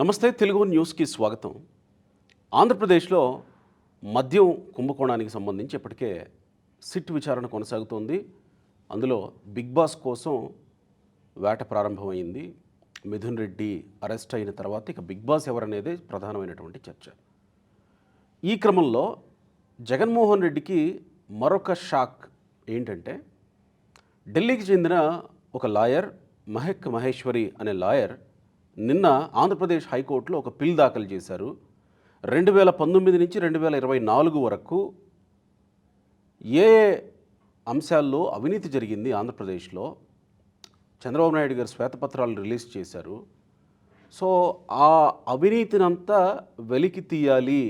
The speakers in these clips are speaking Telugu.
నమస్తే, తెలుగు న్యూస్కి స్వాగతం. ఆంధ్రప్రదేశ్లో మద్యం కుంభకోణానికి సంబంధించి ఇప్పటికే సిట్ విచారణ కొనసాగుతోంది. అందులో బిగ్ బాస్ కోసం వేట ప్రారంభమైంది. మిథున్ రెడ్డి అరెస్ట్ అయిన తర్వాత ఇక బిగ్ బాస్ ఎవరనేది ప్రధానమైనటువంటి చర్చ. ఈ క్రమంలో జగన్మోహన్ రెడ్డికి మరొక షాక్ ఏంటంటే, ఢిల్లీకి చెందిన ఒక లాయర్ మహెక్ మహేశ్వరి అనే లాయర్ నిన్న ఆంధ్రప్రదేశ్ హైకోర్టులో ఒక పిల్ దాఖలు చేశారు. 2019 నుంచి 2024 వరకు ఏ అంశాల్లో అవినీతి జరిగింది ఆంధ్రప్రదేశ్లో, చంద్రబాబు నాయుడు గారు శ్వేతపత్రాలు రిలీజ్ చేశారు. సో ఆ అవినీతినంతా వెలికి తీయాలి,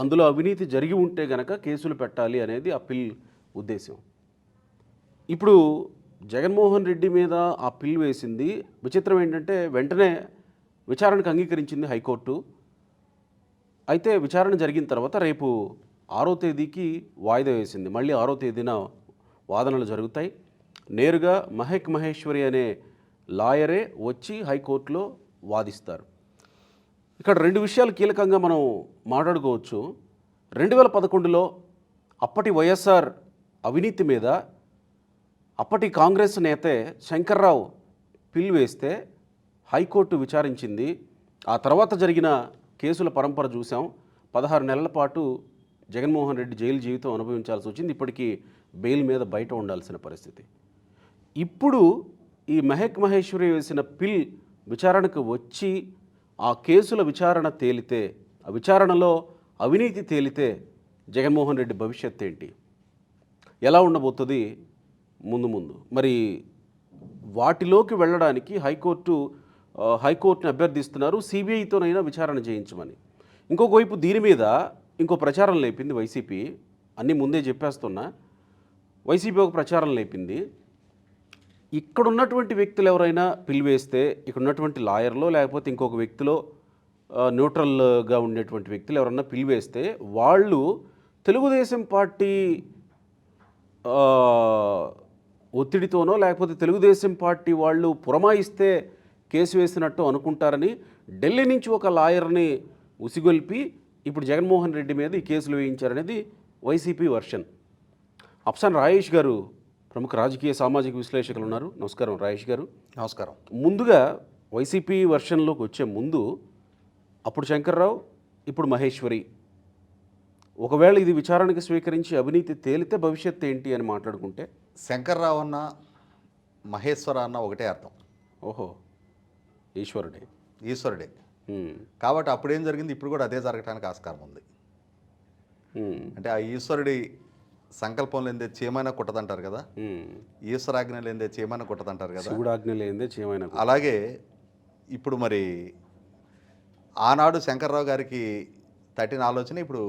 అందులో అవినీతి జరిగి ఉంటే గనక కేసులు పెట్టాలి అనేది ఆ పిల్ ఉద్దేశం. ఇప్పుడు జగన్మోహన్ రెడ్డి మీద ఆ పిల్ వేసింది. విచిత్రం ఏంటంటే వెంటనే విచారణకు అంగీకరించింది హైకోర్టు. అయితే విచారణ జరిగిన తర్వాత రేపు 6వ తేదీకి వాయిదా వేసింది. మళ్ళీ 6వ తేదీన వాదనలు జరుగుతాయి. నేరుగా మహెక్ మహేశ్వరి అనే లాయరే వచ్చి హైకోర్టులో వాదిస్తారు. ఇక్కడ రెండు విషయాలు కీలకంగా మనం మాట్లాడుకోవచ్చు. 2011లో అప్పటి వైఎస్ఆర్ అవినీతి మీద అప్పటి కాంగ్రెస్ నేతే శంకర్రావు పిల్ వేస్తే హైకోర్టు విచారించింది. ఆ తర్వాత జరిగిన కేసుల పరంపర చూసాం. 16 నెలల పాటు జగన్మోహన్ రెడ్డి జైలు జీవితం అనుభవించాల్సి వచ్చింది. ఇప్పటికీ బెయిల్ మీద బయట ఉండాల్సిన పరిస్థితి. ఇప్పుడు ఈ మహెక్ మహేశ్వరి వేసిన పిల్ విచారణకు వచ్చి ఆ కేసుల విచారణ తేలితే, ఆ విచారణలో అవినీతి తేలితే జగన్మోహన్ రెడ్డి భవిష్యత్ ఏంటి, ఎలా ఉండబోతుంది ముందు మరి వాటిలోకి వెళ్ళడానికి హైకోర్టుని అభ్యర్థిస్తున్నారు సిబిఐతోనైనా విచారణ చేయించమని. ఇంకొక వైపు దీని మీద ఇంకో ప్రచారం లేపింది వైసీపీ. అన్నీ ముందే చెప్పేస్తున్నా, వైసీపీ ఒక ప్రచారం లేపింది. ఇక్కడ ఉన్నటువంటి వ్యక్తులు ఎవరైనా పిల్ వేస్తే, ఇక్కడ ఉన్నటువంటి లాయర్లో లేకపోతే ఇంకొక వ్యక్తిలో న్యూట్రల్గా ఉండేటువంటి వ్యక్తులు ఎవరన్నా పిల్ వేస్తే వాళ్ళు తెలుగుదేశం పార్టీ ఒత్తిడితోనో లేకపోతే తెలుగుదేశం పార్టీ వాళ్ళు పురమాయిస్తే కేసు వేసినట్టు అనుకుంటారని ఢిల్లీ నుంచి ఒక లాయర్ని ఉసిగొల్పి ఇప్పుడు జగన్మోహన్ రెడ్డి మీద ఈ కేసులు వేయించారనేది వైసీపీ వర్షన్. అఫ్సాన్ రాయేష్ గారు ప్రముఖ రాజకీయ సామాజిక విశ్లేషకులు ఉన్నారు. నమస్కారం రాయేష్ గారు. నమస్కారం. ముందుగా వైసీపీ వర్షన్లోకి వచ్చే ముందు అప్పుడు శంకర్రావు, ఇప్పుడు మహేశ్వరి, ఒకవేళ ఇది విచారణకు స్వీకరించి అవినీతి తేలితే భవిష్యత్తు ఏంటి అని మాట్లాడుకుంటే, శంకర్రావు అన్న మహేశ్వర అన్న ఒకటే అర్థం. ఓహో, ఈశ్వరుడే. ఈశ్వరుడే. కాబట్టి అప్పుడేం జరిగింది, ఇప్పుడు కూడా అదే జరగడానికి ఆస్కారం ఉంది. అంటే ఆ ఈశ్వరుడి సంకల్పం లేదే చీమైనా కుట్టదంటారు కదా, ఈశ్వరాజ్ఞ లేదే చీమైనా కుట్టదంటారు కదా, శివుడాజ్ఞ లేదే చీమైనా. అలాగే ఇప్పుడు మరి ఆనాడు శంకర్రావు గారికి తట్టిన ఆలోచన ఇప్పుడు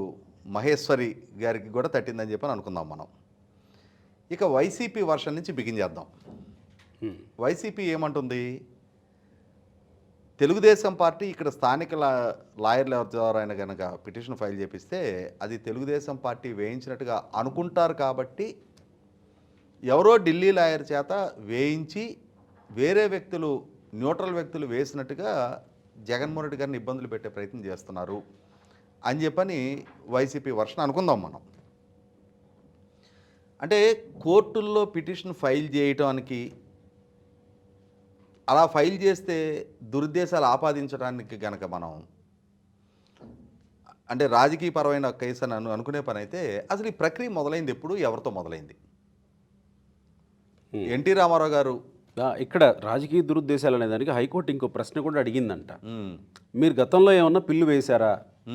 మహేశ్వరి గారికి కూడా తట్టిందని చెప్పని అనుకుందాం మనం. ఇక వైసీపీ వర్షన్ నుంచి బిగిన్ చేద్దాం. వైసీపీ ఏమంటుంది, తెలుగుదేశం పార్టీ ఇక్కడ స్థానిక లాయర్లు ఎవరైనా కనుక పిటిషన్ ఫైల్ చేపిస్తే అది తెలుగుదేశం పార్టీ వేయించినట్టుగా అనుకుంటారు. కాబట్టి ఎవరో ఢిల్లీ లాయర్ చేత వేయించి వేరే వ్యక్తులు, న్యూట్రల్ వ్యక్తులు వేసినట్టుగా జగన్మోహన్ రెడ్డి గారిని ఇబ్బందులు పెట్టే ప్రయత్నం చేస్తున్నారు అని చెప్పని వైసీపీ వర్షన్ అనుకుందాం మనం. అంటే కోర్టుల్లో పిటిషన్ ఫైల్ చేయటానికి, అలా ఫైల్ చేస్తే దురుద్దేశాలు ఆపాదించడానికి కనుక మనం అంటే రాజకీయపరమైన కేసు అని అనుకునే పని అయితే అసలు ఈ ప్రక్రియ మొదలైంది ఎప్పుడు, ఎవరితో మొదలైంది? ఎన్టీ రామారావు గారు ఇక్కడ రాజకీయ దురుద్దేశాలు అనేదానికి హైకోర్టు ఇంకో ప్రశ్న కూడా అడిగిందంట. మీరు గతంలో ఏమన్నా పిల్లు వేశారా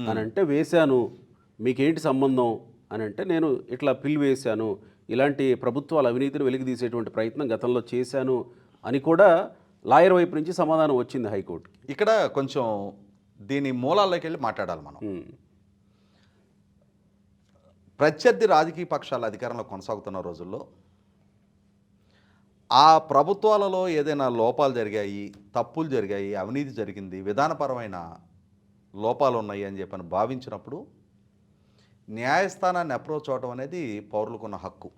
అని అంటే, వేశాను, మీకేంటి సంబంధం అని అంటే, నేను ఇట్లా పిల్లు వేశాను, ఇలాంటి ప్రభుత్వాల అవినీతిని వెలికితీసేటువంటి ప్రయత్నం గతంలో చేశాను అని కూడా లాయర్ వైపు నుంచి సమాధానం వచ్చింది హైకోర్టుకి. ఇక్కడ కొంచెం దీని మూలాల్లోకి వెళ్ళి మాట్లాడాలి మనం. ప్రత్యర్థి రాజకీయ పక్షాల అధికారంలో కొనసాగుతున్న రోజుల్లో ఆ ప్రభుత్వాలలో ఏదైనా లోపాలు జరిగాయి, తప్పులు జరిగాయి, అవినీతి జరిగింది, విధానపరమైన లోపాలు ఉన్నాయి అని చెప్పని భావించినప్పుడు న్యాయస్థానాన్ని అప్రోచ్ అవడం అనేది పౌరులకున్న హక్కు.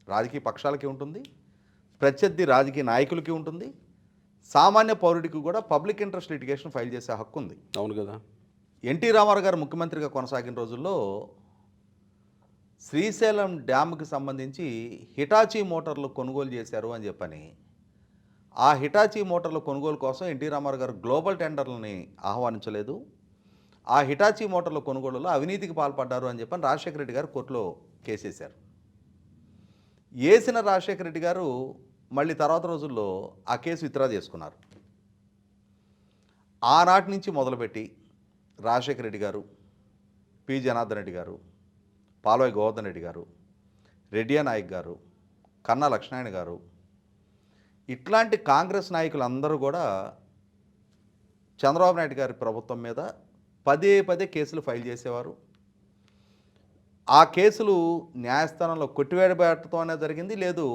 రాజకీయ పక్షాలకి ఉంటుంది, ప్రత్యర్థి రాజకీయ నాయకులకి ఉంటుంది, సామాన్య పౌరుడికి కూడా పబ్లిక్ ఇంట్రెస్ట్ లిటిగేషన్ ఫైల్ చేసే హక్కు ఉంది. అవును కదా. ఎన్టీ రామారావు గారు ముఖ్యమంత్రిగా కొనసాగిన రోజుల్లో శ్రీశైలం డ్యామ్కి సంబంధించి హిటాచీ మోటార్లు కొనుగోలు చేశారు అని చెప్పని, ఆ హిటాచీ మోటార్ల కొనుగోలు కోసం ఎన్టీ రామారావు గారు గ్లోబల్ టెండర్లని ఆహ్వానించలేదు. ఆ హిటాచీ మోటార్ల కొనుగోలులో అవినీతికి పాల్పడ్డారు అని చెప్పని రాజశేఖర రెడ్డి గారు కోర్టులో కేసేశారు. వేసిన రాజశేఖర రెడ్డి గారు మళ్ళీ తర్వాత రోజుల్లో ఆ కేసు విత్డ్రా చేసుకున్నారు. ఆనాటి నుంచి మొదలుపెట్టి రాజశేఖర రెడ్డి గారు, పి జనార్దన్ రెడ్డి గారు, పాల్వాయి గోవర్ధన్ రెడ్డి గారు, రెడ్డియా నాయక్ గారు, కన్నా లక్ష్మణారాయణ గారు, ఇట్లాంటి కాంగ్రెస్ నాయకులందరూ కూడా చంద్రబాబు నాయుడు గారి ప్రభుత్వం మీద పదే పదే కేసులు ఫైల్ చేసేవారు. ఆ కేసులు న్యాయస్థానంలో కొట్టివేయబడటం జరిగింది. లేదు,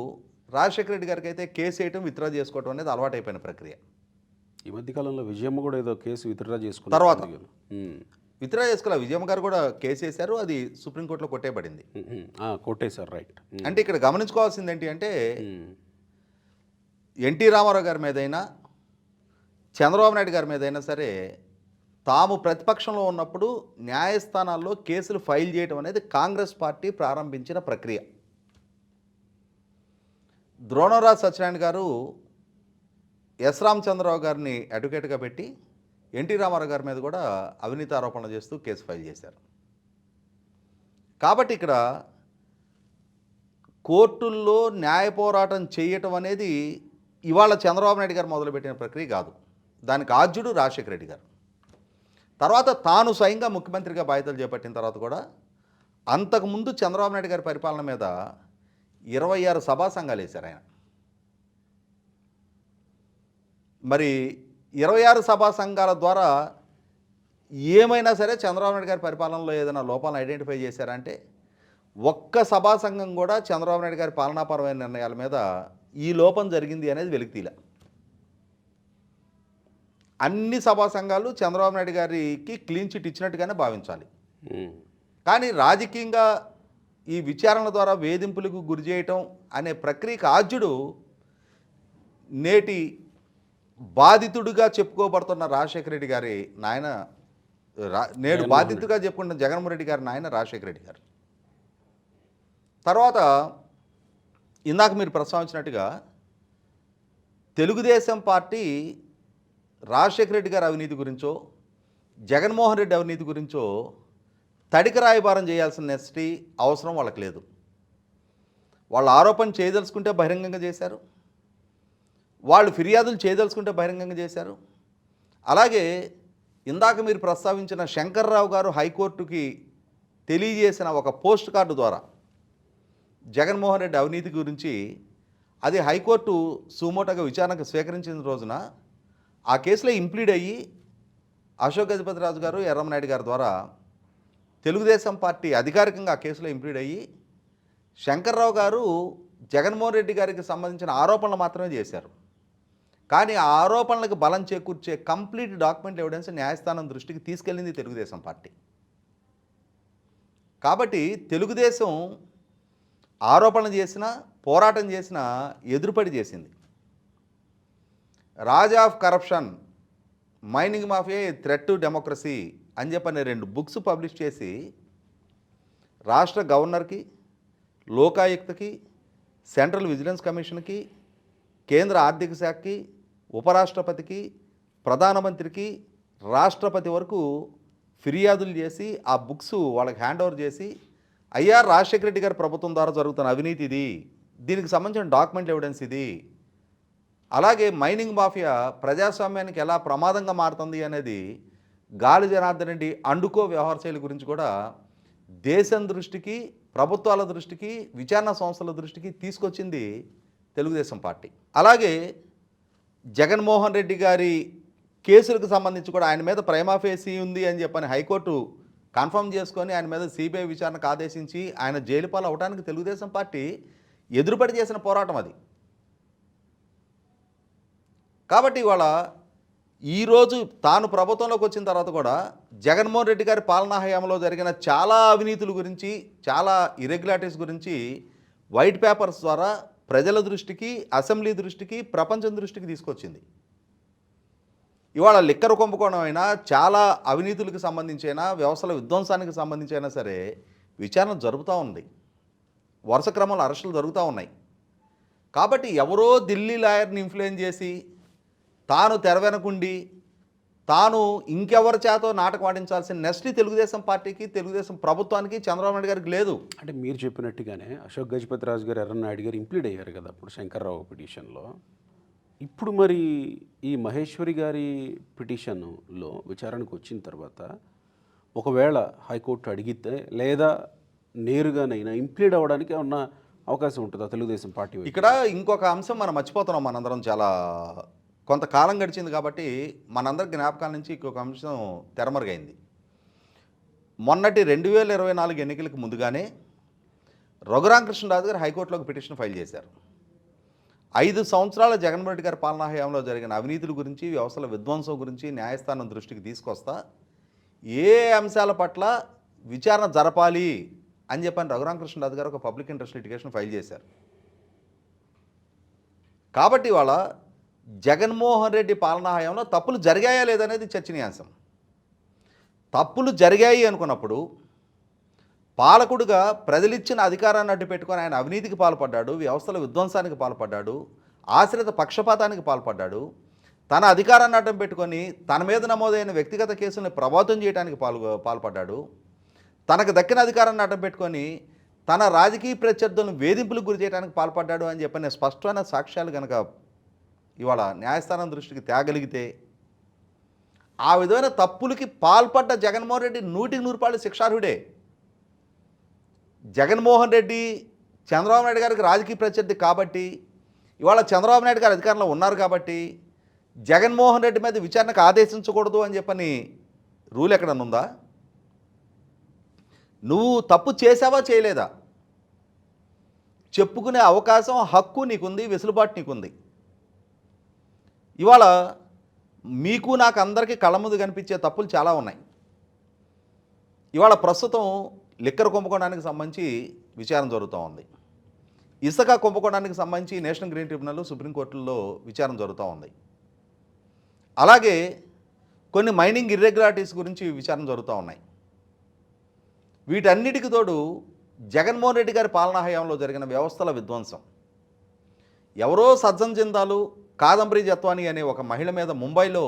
రాజశేఖర రెడ్డి గారికి అయితే కేసు వేయటం విత్డ్రా చేసుకోవటం అనేది అలవాటైపోయిన ప్రక్రియ. ఈ మధ్యకాలంలో విజయమ్మ కూడా ఏదో కేసు విత్డ్రా చేసుకున్న తర్వాత విత్డ్రా చేసుకోవాలి. విజయమ్మ గారు కూడా కేసు వేశారు, అది సుప్రీంకోర్టులో కొట్టేయబడింది. కొట్టేశారు, రైట్. అంటే ఇక్కడ గమనించుకోవాల్సింది ఏంటి అంటే, ఎన్టీ రామారావు గారి మీదైనా చంద్రబాబు నాయుడు గారి మీదైనా సరే తాము ప్రతిపక్షంలో ఉన్నప్పుడు న్యాయస్థానాల్లో కేసులు ఫైల్ చేయడం అనేది కాంగ్రెస్ పార్టీ ప్రారంభించిన ప్రక్రియ. ద్రోణరాజు సత్యనారాయణ గారు ఎస్ రామచంద్రరావు గారిని అడ్వకేట్గా పెట్టి ఎన్టీ రామారావు గారి మీద కూడా అవినీతి ఆరోపణలు చేస్తూ కేసు ఫైల్ చేశారు. కాబట్టి ఇక్కడ కోర్టుల్లో న్యాయ పోరాటం చేయటం అనేది ఇవాళ చంద్రబాబు నాయుడు గారు మొదలుపెట్టిన ప్రక్రియ కాదు. దానికి ఆద్యుడు రాజశేఖర రెడ్డి గారు. తర్వాత తాను స్వయంగా ముఖ్యమంత్రిగా బాధ్యతలు చేపట్టిన తర్వాత కూడా అంతకుముందు చంద్రబాబు నాయుడు గారి పరిపాలన మీద 26 సభా సంఘాలు వేశారు ఆయన. మరి 26 సభా సంఘాల ద్వారా ఏమైనా సరే చంద్రబాబు నాయుడు గారి పరిపాలనలో ఏదైనా లోపాలను ఐడెంటిఫై చేశారంటే, ఒక్క సభా సంఘం కూడా చంద్రబాబు నాయుడు గారి పాలనాపరమైన నిర్ణయాల మీద ఈ లోపం జరిగింది అనేది వెలికితీల. అన్ని సభా సంఘాలు చంద్రబాబు నాయుడు గారికి క్లీన్ చిట్ ఇచ్చినట్టుగానే భావించాలి. కానీ రాజకీయంగా ఈ విచారణ ద్వారా వేధింపులకు గురి చేయటం అనే ప్రక్రియకు ఆద్యుడు నేటి బాధితుడిగా చెప్పుకోబడుతున్న రాజశేఖర రెడ్డి గారి నాయన, నేడు బాధితుడిగా చెప్పుకుంటున్న జగన్మోహన్ రెడ్డి గారి నాయన రాజశేఖర రెడ్డి గారు. తర్వాత ఇందాక మీరు ప్రస్తావించినట్టుగా తెలుగుదేశం పార్టీ రాజశేఖర రెడ్డి గారి అవినీతి గురించో జగన్మోహన్ రెడ్డి అవినీతి గురించో తడిక రాయబారం చేయాల్సిన నెస్టీ అవసరం వాళ్ళకి లేదు. వాళ్ళు ఆరోపణ చేయదలుచుకుంటే బహిరంగంగా చేశారు, వాళ్ళు ఫిర్యాదులు చేయదలుచుకుంటే బహిరంగంగా చేశారు. అలాగే ఇందాక మీరు ప్రస్తావించిన శంకర్రావు గారు హైకోర్టుకి తెలియజేసిన ఒక పోస్ట్ కార్డు ద్వారా జగన్మోహన్ రెడ్డి అవినీతి గురించి అది హైకోర్టు సుమోటోగా విచారణకు స్వీకరించిన రోజున ఆ కేసులో ఇంప్లీడ్ అయ్యి అశోక్ గజపతిరాజు గారు, ఎర్రమనాయుడు గారి ద్వారా తెలుగుదేశం పార్టీ అధికారికంగా ఆ కేసులో ఇంప్లీడ్ అయ్యి శంకర్రావు గారు జగన్మోహన్ రెడ్డి గారికి సంబంధించిన ఆరోపణలు మాత్రమే చేశారు. కానీ ఆ ఆరోపణలకు బలం చేకూర్చే కంప్లీట్ డాక్యుమెంట్ ఎవిడెన్స్ న్యాయస్థానం దృష్టికి తీసుకెళ్ళింది తెలుగుదేశం పార్టీ. కాబట్టి తెలుగుదేశం ఆరోపణలు చేసినా, పోరాటం చేసినా ఎదురుపడి చేసింది. Raj of corruption, mining mafia, threat to democracy అని చెప్పని 2 బుక్స్ పబ్లిష్ చేసి రాష్ట్ర గవర్నర్కి, లోకాయుక్తకి, సెంట్రల్ విజిలెన్స్ కమిషన్కి, కేంద్ర ఆర్థిక శాఖకి, ఉపరాష్ట్రపతికి, ప్రధానమంత్రికి, రాష్ట్రపతి వరకు ఫిర్యాదులు చేసి ఆ బుక్స్ వాళ్ళకి హ్యాండ్ ఓవర్ చేసి, అయ్యా రాజశేఖర రెడ్డి గారి ప్రభుత్వం ద్వారా జరుగుతున్న అవినీతి ఇది, దీనికి సంబంధించిన డాక్యుమెంట్ ఎవిడెన్స్ ఇది, అలాగే మైనింగ్ మాఫియా ప్రజాస్వామ్యానికి ఎలా ప్రమాదంగా మారుతుంది అనేది గాలి జనార్దన్ రెడ్డి అండుకో వ్యవహార శైలి గురించి కూడా దేశం దృష్టికి, ప్రభుత్వాల దృష్టికి, విచారణ సంస్థల దృష్టికి తీసుకొచ్చింది తెలుగుదేశం పార్టీ. అలాగే జగన్మోహన్ రెడ్డి గారి కేసులకు సంబంధించి కూడా ఆయన మీద ప్రైమా ఫేసీ ఉంది అని చెప్పని హైకోర్టు కన్ఫర్మ్ చేసుకొని ఆయన మీద సిబిఐ విచారణకు ఆదేశించి ఆయన జైలు పాలు అవడానికి తెలుగుదేశం పార్టీ ఎదురుపడి చేసిన పోరాటం అది. కాబట్టి ఇవాళ ఈరోజు తాను ప్రభుత్వంలోకి వచ్చిన తర్వాత కూడా జగన్మోహన్ రెడ్డి గారి పాలనా హయాంలో జరిగిన చాలా అవినీతుల గురించి, చాలా ఇర్రెగ్యులారిటీస్ గురించి వైట్ పేపర్స్ ద్వారా ప్రజల దృష్టికి, అసెంబ్లీ దృష్టికి, ప్రపంచం దృష్టికి తీసుకొచ్చింది. ఇవాళ లిక్కర్ కుంభకోణం అయినా చాలా అవినీతులకు సంబంధించైనా వ్యవస్థల విధ్వంసానికి సంబంధించి అయినా సరే విచారణ జరుగుతూ ఉంది. వరుస క్రమంలో అరెస్టులు జరుగుతూ ఉన్నాయి. కాబట్టి ఎవరో ఢిల్లీ లాయర్ని ఇన్ఫ్లుయెన్స్ చేసి తాను తెరవెనకుండి తాను ఇంకెవరి చేతో నాటకం ఆడించాల్సిన నెక్స్ట్ తెలుగుదేశం పార్టీకి, తెలుగుదేశం ప్రభుత్వానికి, చంద్రబాబు నాయుడు గారికి లేదు. అంటే మీరు చెప్పినట్టుగానే అశోక్ గజపతి రాజు గారు, ఎర్రన్నాయుడు గారు ఇంప్లీడ్ అయ్యారు కదా అప్పుడు శంకర్రావు పిటిషన్లో. ఇప్పుడు మరి ఈ మహేశ్వరి గారి పిటిషన్లో విచారణకు వచ్చిన తర్వాత ఒకవేళ హైకోర్టు అడిగితే లేదా నేరుగానైనా ఇంప్లీడ్ అవ్వడానికి ఏమన్నా అవకాశం ఉంటుందా తెలుగుదేశం పార్టీ వైపు? ఇక్కడ ఇంకొక అంశం మనం మర్చిపోతున్నాం. మనందరం చాలా కొంతకాలం గడిచింది కాబట్టి మనందరి జ్ఞాపకాల నుంచి ఇంకొక అంశం తెరమరుగైంది. మొన్నటి 2024 ఎన్నికలకు ముందుగానే రఘురామకృష్ణరాజు గారు హైకోర్టులోకి పిటిషన్ ఫైల్ చేశారు. 5 సంవత్సరాల జగన్మోహన్ రెడ్డి గారి పాలనా హయాంలో జరిగిన అవినీతుల గురించి, వ్యవస్థల విధ్వంసం గురించి న్యాయస్థానం దృష్టికి తీసుకొస్తా ఏ అంశాల పట్ల విచారణ జరపాలి అని చెప్పని రఘురామకృష్ణరాజు గారు ఒక పబ్లిక్ ఇంట్రెస్ట్ లిటిగేషన్ ఫైల్ చేశారు. కాబట్టి ఇవాళ జగన్మోహన్ రెడ్డి పాలనా హయాంలో తప్పులు జరిగాయా లేదనేది చర్చనీయాంశం. తప్పులు జరిగాయి అనుకున్నప్పుడు పాలకుడుగా ప్రజలిచ్చిన అధికారాన్ని అడ్డు పెట్టుకొని ఆయన అవినీతికి పాల్పడ్డాడు, వ్యవస్థల విధ్వంసానికి పాల్పడ్డాడు, ఆశ్రిత పక్షపాతానికి పాల్పడ్డాడు, తన అధికారాన్ని అడ్డం పెట్టుకొని తన మీద నమోదైన వ్యక్తిగత కేసులను ప్రభావితం చేయడానికి పాల్పడ్డాడు, తనకు దక్కిన అధికారాన్ని అడ్డం పెట్టుకొని తన రాజకీయ ప్రత్యర్థులను వేధింపులకు గురి చేయడానికి పాల్పడ్డాడు అని చెప్పిన స్పష్టమైన సాక్ష్యాలు కనుక ఇవాళ న్యాయస్థానం దృష్టికి తేగలిగితే ఆ విధమైన తప్పులకి పాల్పడ్డ జగన్మోహన్ రెడ్డి 100% శిక్షార్హుడే. జగన్మోహన్ రెడ్డి చంద్రబాబు నాయుడు గారికి రాజకీయ ప్రత్యర్థి కాబట్టి, ఇవాళ చంద్రబాబు నాయుడు గారు అధికారంలో ఉన్నారు కాబట్టి జగన్మోహన్ రెడ్డి మీద విచారణకు ఆదేశించకూడదు అని చెప్పని రూల్ ఎక్కడన్నా ఉందా? నువ్వు తప్పు చేసావా చేయలేదా చెప్పుకునే అవకాశం, హక్కు నీకుంది, వెసులుబాటు నీకుంది. ఇవాళ మీకు నాకు అందరికీ కళ్ళ ముందు కనిపించే తప్పులు చాలా ఉన్నాయి. ఇవాళ ప్రస్తుతం లిక్కర్ కుంభకోణానికి సంబంధించి విచారణ జరుగుతూ ఉంది. ఇసుక కుంభకోణానికి సంబంధించి నేషనల్ గ్రీన్ ట్రిబ్యునల్, సుప్రీంకోర్టుల్లో విచారణ జరుగుతూ ఉంది. అలాగే కొన్ని మైనింగ్ ఇర్రెగ్యులారిటీస్ గురించి విచారణ జరుగుతూ ఉన్నాయి. వీటన్నిటికి తోడు జగన్మోహన్ రెడ్డి గారి పాలనా హయాంలో జరిగిన వ్యవస్థల విధ్వంసం. ఎవరో సజ్జన్ జిందాలు, కాదంబరి జత్వాని అనే ఒక మహిళ మీద ముంబైలో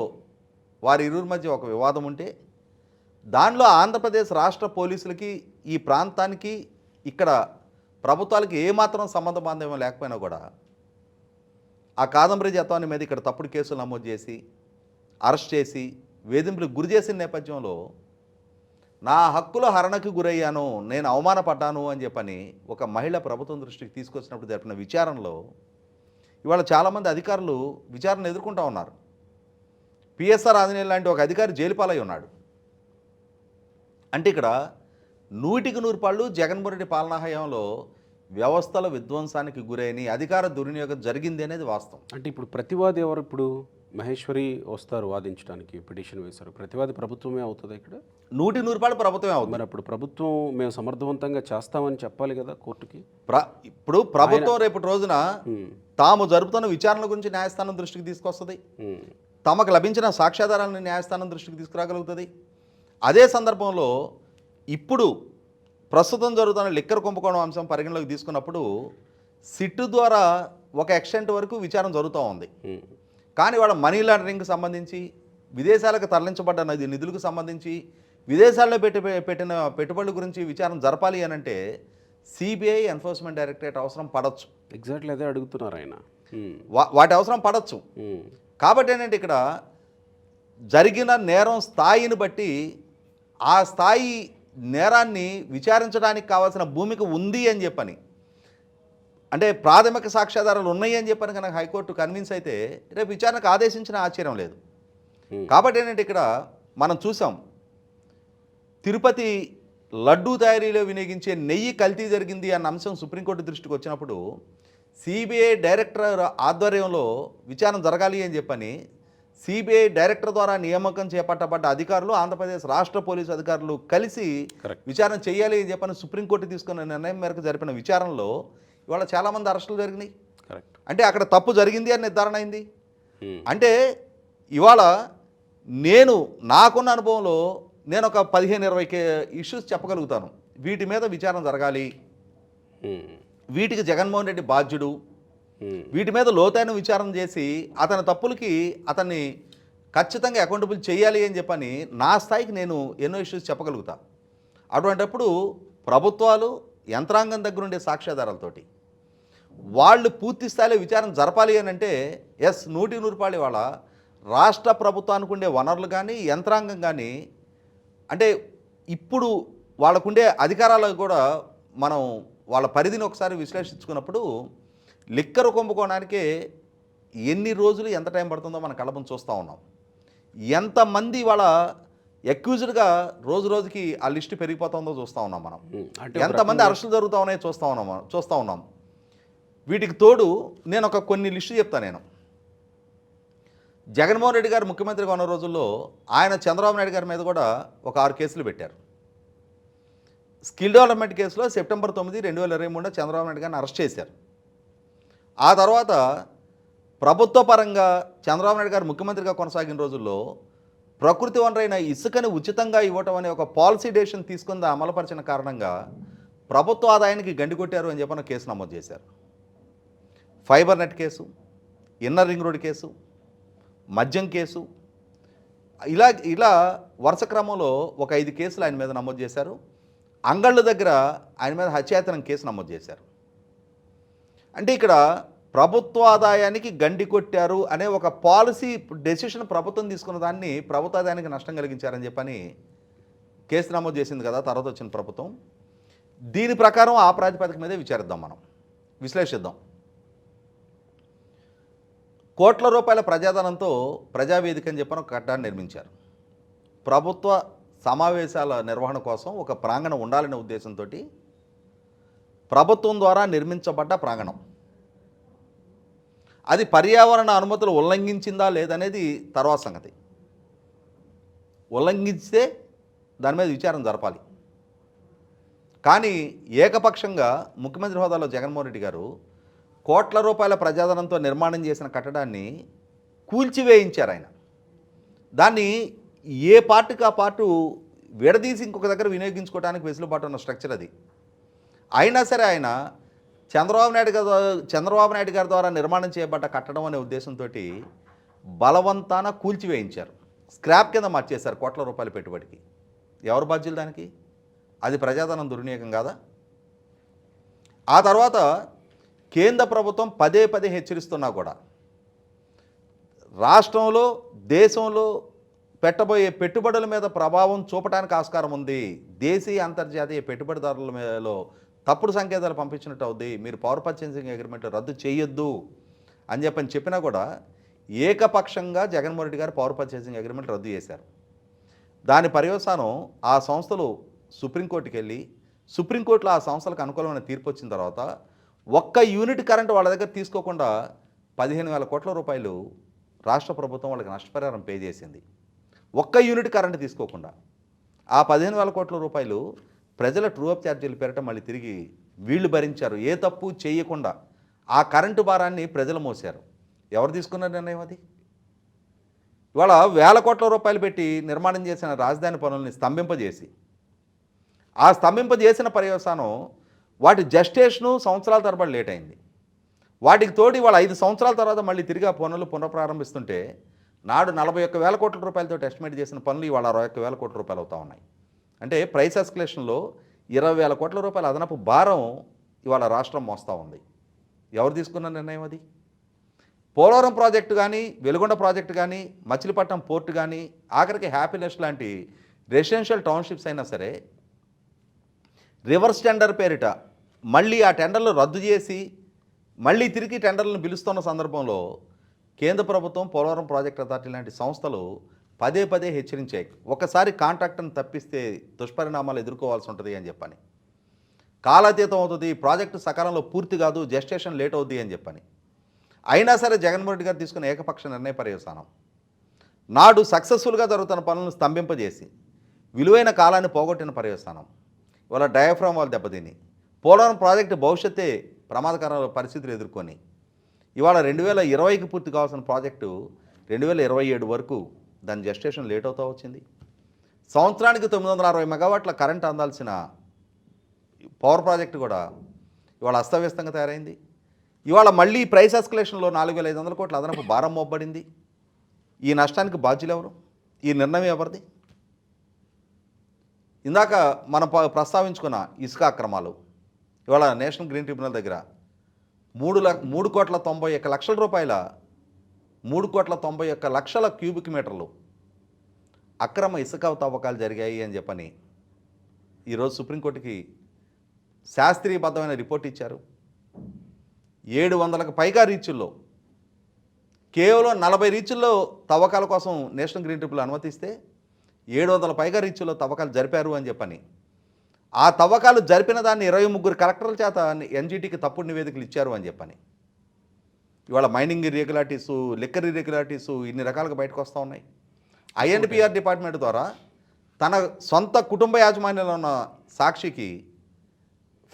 వారి ఇరువురి మధ్య ఒక వివాదం ఉంటే దానిలో ఆంధ్రప్రదేశ్ రాష్ట్ర పోలీసులకి, ఈ ప్రాంతానికి, ఇక్కడ ప్రభుత్వాలకి ఏమాత్రం సంబంధ బాంధవ్యం లేకపోయినా కూడా ఆ కాదంబరి జత్వాని మీద ఇక్కడ తప్పుడు కేసులు నమోదు చేసి అరెస్ట్ చేసి వేధింపులకు గురి చేసిన నేపథ్యంలో నా హక్కుల హరణకు గురయ్యాను, నేను అవమానపడ్డాను అని చెప్పని ఒక మహిళ ప్రభుత్వం దృష్టికి తీసుకొచ్చినప్పుడు జరిపిన విచారణలో ఇవాళ చాలామంది అధికారులు విచారణ ఎదుర్కొంటూ ఉన్నారు. పిఎస్ఆర్ ఆంజనేయులు లాంటి ఒక అధికారి జైలు పాలై ఉన్నాడు. అంటే ఇక్కడ 100% జగన్మోహన్ రెడ్డి పాలనా హయాంలో వ్యవస్థల విధ్వంసానికి గురైన అధికార దుర్వినియోగం జరిగింది అనేది వాస్తవం. అంటే ఇప్పుడు ప్రతివాది ఎవరు? ఇప్పుడు మహేశ్వరి వస్తారు వాదించడానికి, పిటిషన్ వేశారు. ప్రతివాది ప్రభుత్వమే అవుతుంది ఇక్కడ? 100% ప్రభుత్వమే అవుతుంది. మరి అప్పుడు ప్రభుత్వం మేము సమర్థవంతంగా చేస్తామని చెప్పాలి కదా కోర్టుకి. ఇప్పుడు ప్రభుత్వం రేపటి రోజున తాము జరుపుతున్న విచారణ గురించి న్యాయస్థానం దృష్టికి తీసుకొస్తుంది, తమకు లభించిన సాక్ష్యాధారాలను న్యాయస్థానం దృష్టికి తీసుకురాగలుగుతుంది. అదే సందర్భంలో ఇప్పుడు ప్రస్తుతం జరుగుతున్న లిక్కర్ కుంభకోణం అంశం పరిగణలోకి తీసుకున్నప్పుడు సిట్టు ద్వారా ఒక ఎక్స్టెంట్ వరకు విచారణ జరుగుతూ ఉంది. కానీ వాళ్ళ మనీ లాండరింగ్కి సంబంధించి, విదేశాలకు తరలించబడ్డ నిధులకు సంబంధించి, విదేశాల్లో పెట్టిన పెట్టుబడుల గురించి విచారణ జరపాలి అని అంటే సిబిఐ, ఎన్ఫోర్స్మెంట్ డైరెక్టరేట్ అవసరం పడవచ్చు. ఎగ్జాక్ట్లీ అదే అడుగుతున్నారు ఆయన. వాటి అవసరం పడవచ్చు. కాబట్టి ఏంటంటే ఇక్కడ జరిగిన నేరం స్థాయిని బట్టి ఆ స్థాయి నేరాన్ని విచారించడానికి కావాల్సిన భూమిక ఉంది అని చెప్పని, అంటే ప్రాథమిక సాక్ష్యాధారాలు ఉన్నాయి అని చెప్పని కనుక హైకోర్టు కన్విన్స్ అయితే రేపు విచారణకు ఆదేశించిన ఆశ్చర్యం లేదు. కాబట్టి ఏంటంటే ఇక్కడ మనం చూసాం, తిరుపతి లడ్డూ తయారీలో వినియోగించే నెయ్యి కల్తీ జరిగింది అన్న అంశం సుప్రీంకోర్టు దృష్టికి వచ్చినప్పుడు సిబిఐ డైరెక్టర్ ఆధ్వర్యంలో విచారణ జరగాలి అని చెప్పని సిబిఐ డైరెక్టర్ ద్వారా నియామకం చేపట్టబడ్డ అధికారులు, ఆంధ్రప్రదేశ్ రాష్ట్ర పోలీసు అధికారులు కలిసి విచారణ చేయాలి అని చెప్పని సుప్రీంకోర్టు తీసుకున్న నిర్ణయం మేరకు జరిపిన విచారణలో ఇవాళ చాలామంది అరెస్టులు జరిగినాయి. అంటే అక్కడ తప్పు జరిగింది అని నిర్ధారణ అయింది. అంటే ఇవాళ నాకున్న అనుభవంలో నేను ఒక 15-20 ఇష్యూస్ చెప్పగలుగుతాను. వీటి మీద విచారణ జరగాలి, వీటికి జగన్మోహన్ రెడ్డి బాధ్యుడు, వీటి మీద లోతైన విచారణ చేసి అతని తప్పులకి అతన్ని ఖచ్చితంగా అకౌంటబుల్ చేయాలి అని చెప్పని నా స్థాయికి నేను ఎన్నో ఇష్యూస్ చెప్పగలుగుతా. అటువంటప్పుడు ప్రభుత్వాలు యంత్రాంగం దగ్గర ఉండే సాక్ష్యాధారాలతోటి వాళ్ళు పూర్తి స్థాయిలో విచారణ జరపాలి అని అంటే 100% వాళ్ళ రాష్ట్ర ప్రభుత్వానికి ఉండే వనరులు కానీ యంత్రాంగం కానీ, అంటే ఇప్పుడు వాళ్ళకుండే అధికారాలు కూడా మనం వాళ్ళ పరిధిని ఒకసారి విశ్లేషించుకున్నప్పుడు లిక్కర్ కుంభకోణానికే ఎన్ని రోజులు ఎంత టైం పడుతుందో మన కళ్ళ ముందు చూస్తూ ఉన్నాం. ఎంతమంది వాళ్ళ అక్యూజ్డ్గా రోజు రోజుకి ఆ లిస్టు పెరిగిపోతుందో చూస్తూ ఉన్నాం మనం. ఎంతమంది అరెస్టులు జరుగుతూ ఉన్నాయో చూస్తూ ఉన్నాం. వీటికి తోడు నేను కొన్ని లిస్టు చెప్తాను. నేను జగన్మోహన్ రెడ్డి గారు ముఖ్యమంత్రిగా ఉన్న రోజుల్లో ఆయన చంద్రబాబు నాయుడు గారి మీద కూడా ఒక 6 కేసులు పెట్టారు. స్కిల్ డెవలప్మెంట్ కేసులో సెప్టెంబర్ 9, 2023 చంద్రబాబు నాయుడు గారిని అరెస్ట్ చేశారు. ఆ తర్వాత ప్రభుత్వ పరంగా చంద్రబాబు నాయుడు గారు ముఖ్యమంత్రిగా కొనసాగిన రోజుల్లో ప్రకృతి వనరైన ఇసుకని ఉచితంగా ఇవ్వటం అనే ఒక పాలసీ డెసిషన్ తీసుకుని అమలుపరిచిన కారణంగా ప్రభుత్వ ఆదాయానికి గండి కొట్టారు అని చెప్పిన కేసు నమోదు చేశారు. Fibre net case, inner ring road case, మద్యం కేసు, ఇలా వరుస క్రమంలో ఒక 5 కేసులు ఆయన మీద నమోదు చేశారు. అంగళ్ళ దగ్గర ఆయన మీద హత్యాయతనం కేసు నమోదు చేశారు. అంటే ఇక్కడ ప్రభుత్వ ఆదాయానికి గండి కొట్టారు అనే ఒక పాలసీ డెసిషన్ ప్రభుత్వం తీసుకున్న దాన్ని ప్రభుత్వ ఆదాయానికి నష్టం కలిగించారని చెప్పని కేసు నమోదు చేసింది కదా తర్వాత వచ్చిన ప్రభుత్వం. దీని ప్రకారం ఆ ప్రాతిపదిక మీదే విచారిద్దాం, మనం విశ్లేషిద్దాం. కోట్ల రూపాయల ప్రజాధనంతో ప్రజావేదిక అని చెప్పని ఒక కట్టడాన్ని నిర్మించారు. ప్రభుత్వ సమావేశాల నిర్వహణ కోసం ఒక ప్రాంగణం ఉండాలనే ఉద్దేశంతో ప్రభుత్వం ద్వారా నిర్మించబడ్డ ప్రాంగణం. అది పర్యావరణ అనుమతులు ఉల్లంఘించిందా లేదనేది తర్వాత సంగతి. ఉల్లంఘించితే దాని మీద విచారణ జరపాలి. కానీ ఏకపక్షంగా ముఖ్యమంత్రి హోదాలో జగన్మోహన్ రెడ్డి గారు కోట్ల రూపాయల ప్రజాధనంతో నిర్మాణం చేసిన కట్టడాన్ని కూల్చివేయించారు. ఆయన దాన్ని ఏ పార్టీకి ఆ పార్టీ విడదీసి ఇంకొక దగ్గర వినియోగించుకోవడానికి వెసులుబాటు ఉన్న స్ట్రక్చర్ అది. అయినా సరే ఆయన చంద్రబాబు నాయుడు గారి ద్వారా నిర్మాణం చేయబడ్డ కట్టడం అనే ఉద్దేశంతో బలవంతాన కూల్చివేయించారు. స్క్రాప్ కింద మార్చేశారు కోట్ల రూపాయల పెట్టుబడికి. ఎవరు బాధ్యులు దానికి? అది ప్రజాధనం దుర్వినియోగం కాదా? ఆ తర్వాత కేంద్ర ప్రభుత్వం పదే హెచ్చరిస్తున్నా కూడా రాష్ట్రంలో దేశంలో పెట్టబోయే పెట్టుబడుల మీద ప్రభావం చూపడానికి ఆస్కారం ఉంది. దేశీయ అంతర్జాతీయ పెట్టుబడిదారుల మీదలో తప్పుడు సంకేతాలు పంపించినట్టు అవుద్ది, మీరు పవర్ పర్చేసింగ్ అగ్రిమెంట్ రద్దు చేయొద్దు అని చెప్పినా కూడా ఏకపక్షంగా జగన్మోహన్ రెడ్డి గారు పవర్ పర్చేసింగ్ అగ్రిమెంట్ రద్దు చేశారు. దాని పర్యవసానం ఆ సంస్థలు సుప్రీంకోర్టుకి వెళ్ళి సుప్రీంకోర్టులో ఆ సంస్థలకు అనుకూలమైన తీర్పు వచ్చిన తర్వాత 1 యూనిట్ కరెంటు వాళ్ళ దగ్గర తీసుకోకుండా 15,000 కోట్ల రూపాయలు రాష్ట్ర ప్రభుత్వం వాళ్ళకి నష్టపరిహారం పే చేసింది. 1 యూనిట్ కరెంటు తీసుకోకుండా ఆ 15,000 కోట్ల రూపాయలు ప్రజల ట్రూ అప్ ఛార్జీలు పెరగటం మళ్ళీ తిరిగి వీళ్ళు భరించారు. ఏ తప్పు చేయకుండా ఆ కరెంటు భారాన్ని ప్రజలు మోసారు. ఎవరు తీసుకున్న నిర్ణయం అది? ఇవాళ వేల కోట్ల రూపాయలు పెట్టి నిర్మాణం చేసిన రాజధాని పనుల్ని స్తంభింపజేసి ఆ స్తంభింపజేసిన పర్యవసానం వాటి జస్టేషను సంవత్సరాల తరబడి లేట్ అయింది. వాటికి తోడి వాళ్ళ 5 సంవత్సరాల తర్వాత మళ్ళీ తిరిగి ఆ పనులు పునఃప్రారంభిస్తుంటే నాడు 41,000 కోట్ల రూపాయలతో ఎస్టిమేట్ చేసిన పనులు ఇవాళ 61,000 కోట్ల రూపాయలు అవుతూ ఉన్నాయి. అంటే ప్రైస్ ఎస్కలేషన్లో 20,000 కోట్ల రూపాయల అదనపు భారం ఇవాళ రాష్ట్రం మోస్తూ ఉంది. ఎవరు తీసుకున్న నిర్ణయం అది? పోలవరం ప్రాజెక్టు కానీ, వెలుగొండ ప్రాజెక్టు కానీ, మచిలీపట్నం పోర్టు కానీ, ఆఖరికి హ్యాపీనెస్ లాంటి రెసిడెన్షియల్ టౌన్షిప్స్ అయినా సరే రివర్స్ టెండర్ పేరిట మళ్ళీ ఆ టెండర్లు రద్దు చేసి మళ్ళీ తిరిగి టెండర్లను పిలుస్తున్న సందర్భంలో కేంద్ర ప్రభుత్వం, పోలవరం ప్రాజెక్ట్ అథారిటీ లాంటి సంస్థలు పదే హెచ్చరించాయి. ఒకసారి కాంట్రాక్ట్ను తప్పిస్తే దుష్పరిణామాలు ఎదుర్కోవాల్సి ఉంటుంది అని చెప్పని, కాలాతీతం అవుతుంది, ప్రాజెక్టు సకాలంలో పూర్తి కాదు, జస్టేషన్ లేట్ అవుద్ది అని చెప్పని. అయినా సరే జగన్మోహన్ రెడ్డి గారు తీసుకున్న ఏకపక్ష నిర్ణయ పర్యవసానం నాడు సక్సెస్ఫుల్గా జరుగుతున్న పనులను స్తంభింపజేసి విలువైన కాలాన్ని పోగొట్టిన పర్యవసానం వాళ్ళ డయాఫ్రామ్ వాళ్ళు దెబ్బతిని పోలవరం ప్రాజెక్టు భవిష్యత్తే ప్రమాదకర పరిస్థితులు ఎదుర్కొని ఇవాళ 2020కి పూర్తి కావాల్సిన ప్రాజెక్టు 2027 వరకు దాని జస్టేషన్ లేట్ అవుతూ వచ్చింది. సంవత్సరానికి 960 మెగావాట్ల కరెంట్ అందాల్సిన పవర్ ప్రాజెక్టు కూడా ఇవాళ అస్తవ్యస్తంగా తయారైంది. ఇవాళ మళ్ళీ ప్రైస్ ఎస్కలేషన్లో 4500 కోట్ల అదనపు భారం మోపబడింది. ఈ నష్టానికి బాధ్యులు ఎవరు? ఈ నిర్ణయం ఎవరిది? ఇందాక మనం ప్రస్తావించుకున్న ఇసుక అక్రమాలు, ఇవాళ నేషనల్ గ్రీన్ ట్రిబ్యునల్ దగ్గర 3,91,00,000 రూపాయల 3,91,00,000 క్యూబిక్ మీటర్లు అక్రమ ఇసుక తవ్వకాలు జరిగాయి అని చెప్పని ఈరోజు సుప్రీంకోర్టుకి శాస్త్రీయబద్ధమైన రిపోర్ట్ ఇచ్చారు. 700కు పైగా రీచుల్లో, కేవలం 40 రీచుల్లో తవ్వకాల కోసం నేషనల్ గ్రీన్ ట్రిబ్యునల్ అనుమతిస్తే 700 పైగా రీచుల్లో తవ్వకాలు జరిపారు అని చెప్పని, ఆ తవ్వకాలు జరిపిన దాన్ని 23 కలెక్టర్ల చేత ఎన్జీటీకి తప్పుడు నివేదికలు ఇచ్చారు అని చెప్పని, ఇవాళ మైనింగ్ ఇర్రెగ్యులారిటీసు, లిక్కర్ ఇర్రెగ్యులారిటీసు ఇన్ని రకాలుగా బయటకు వస్తూ ఉన్నాయి. ఐఎన్పిఆర్ డిపార్ట్మెంట్ ద్వారా తన సొంత కుటుంబ యాజమాన్యంలో ఉన్న సాక్షికి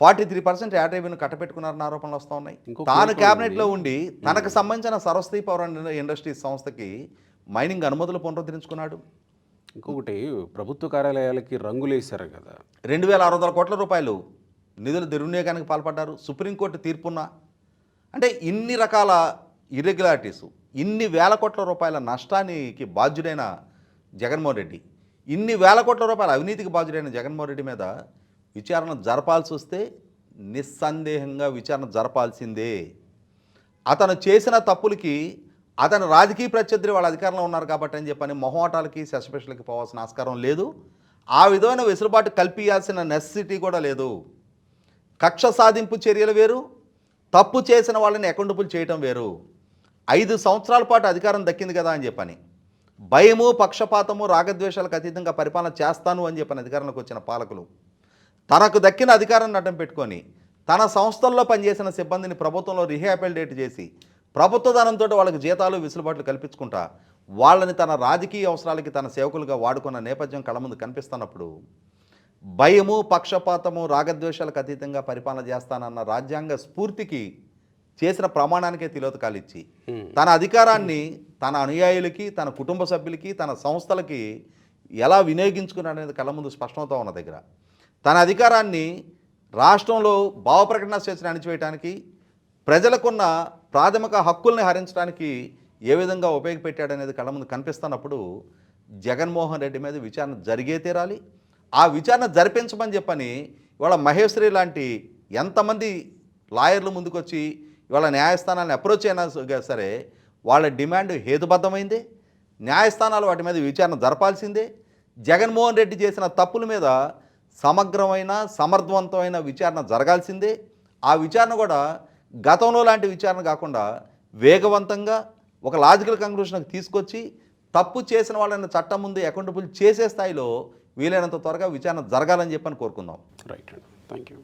43% యాడ్ రెవెన్యూ కట్టపెట్టుకున్నారన్న ఆరోపణలు వస్తూ ఉన్నాయి. తాను క్యాబినెట్లో ఉండి తనకు సంబంధించిన సరస్వతి పవర్ ఇండస్ట్రీస్ సంస్థకి మైనింగ్ అనుమతులు పునరుద్ధరించుకున్నాడు. ఇంకొకటి, ప్రభుత్వ కార్యాలయాలకి రంగులేశారు కదా, 2,600 కోట్ల రూపాయలు నిధుల దుర్వినియోగానికి పాల్పడ్డారు. సుప్రీంకోర్టు తీర్పున్న అంటే ఇన్ని రకాల ఇర్రెగ్యులారిటీసు, ఇన్ని వేల కోట్ల రూపాయల నష్టానికి బాధ్యుడైన జగన్మోహన్ రెడ్డి, ఇన్ని వేల కోట్ల రూపాయల అవినీతికి బాధ్యుడైన జగన్మోహన్ రెడ్డి మీద విచారణ జరపాల్సి వస్తే నిస్సందేహంగా విచారణ జరపాల్సిందే. అతను చేసిన తప్పులకి అతను రాజకీయ ప్రత్యర్థులు వాళ్ళ అధికారంలో ఉన్నారు కాబట్టి అని చెప్పని మొహమాటాలకి సస్పెషన్లకి పోవాల్సిన ఆస్కారం లేదు. ఆ విధమైన వెసులుబాటు కల్పించాల్సిన నెసెసిటీ కూడా లేదు. కక్ష సాధింపు చర్యలు వేరు, తప్పు చేసిన వాళ్ళని అకౌంటబుల్ చేయటం వేరు. 5 సంవత్సరాల పాటు అధికారం దక్కింది కదా అని చెప్పని భయము, పక్షపాతము, రాగద్వేషాలకు అతీతంగా పరిపాలన చేస్తాను అని చెప్పని అధికారంలోకి వచ్చిన పాలకులు తనకు దక్కిన అధికారాన్ని అడ్డం పెట్టుకొని తన సంస్థల్లో పనిచేసిన సిబ్బందిని ప్రభుత్వంలో రీహాబిలిటేట్ చేసి ప్రభుత్వ ధనంతో వాళ్ళకి జీతాలు, వెసులుబాట్లు కల్పించుకుంటా వాళ్ళని తన రాజకీయ అవసరాలకి తన సేవకులుగా వాడుకున్న నేపథ్యం కళ్ళ ముందు కనిపిస్తున్నప్పుడు భయము, పక్షపాతము, రాగద్వేషాలకు అతీతంగా పరిపాలన చేస్తానన్న రాజ్యాంగ స్ఫూర్తికి చేసిన ప్రమాణానికే తిలోదకాలు ఇచ్చి తన అధికారాన్ని తన అనుయాయులకి, తన కుటుంబ సభ్యులకి, తన సంస్థలకి ఎలా వినియోగించుకున్నాడనేది కళ్ళ ముందు స్పష్టమవుతా ఉన్న దగ్గర తన అధికారాన్ని రాష్ట్రంలో భావప్రకటన స్వేచ్ఛను అణిచివేయడానికి, ప్రజలకున్న ప్రాథమిక హక్కుల్ని హరించడానికి ఏ విధంగా ఉపయోగపెట్టాడనేది కళ్ళ ముందు కనిపిస్తున్నప్పుడు జగన్మోహన్ రెడ్డి మీద విచారణ జరిగే తీరాలి. ఆ విచారణ జరిపించమని చెప్పని ఇవాళ మహేశ్వరి లాంటి ఎంతమంది లాయర్లు ముందుకొచ్చి ఇవాళ న్యాయస్థానాలను అప్రోచ్ అయినా సరే వాళ్ళ డిమాండ్ హేతుబద్ధమైందే. న్యాయస్థానాలు వాటి మీద విచారణ జరపాల్సిందే. జగన్మోహన్ రెడ్డి చేసిన తప్పుల మీద సమగ్రమైన, సమర్థవంతమైన విచారణ జరగాల్సిందే. ఆ విచారణ కూడా గతంలో లాంటి విచారణ కాకుండా వేగవంతంగా ఒక లాజికల్ కంక్లూషన్కి తీసుకొచ్చి తప్పు చేసిన వాళ్ళని చట్టం ముందు అకౌంటబుల్ చేసే స్థాయిలో వీలైనంత త్వరగా విచారణ జరగాలని చెప్పని కోరుకుందాం. రైట్ అండి, థ్యాంక్ యూ.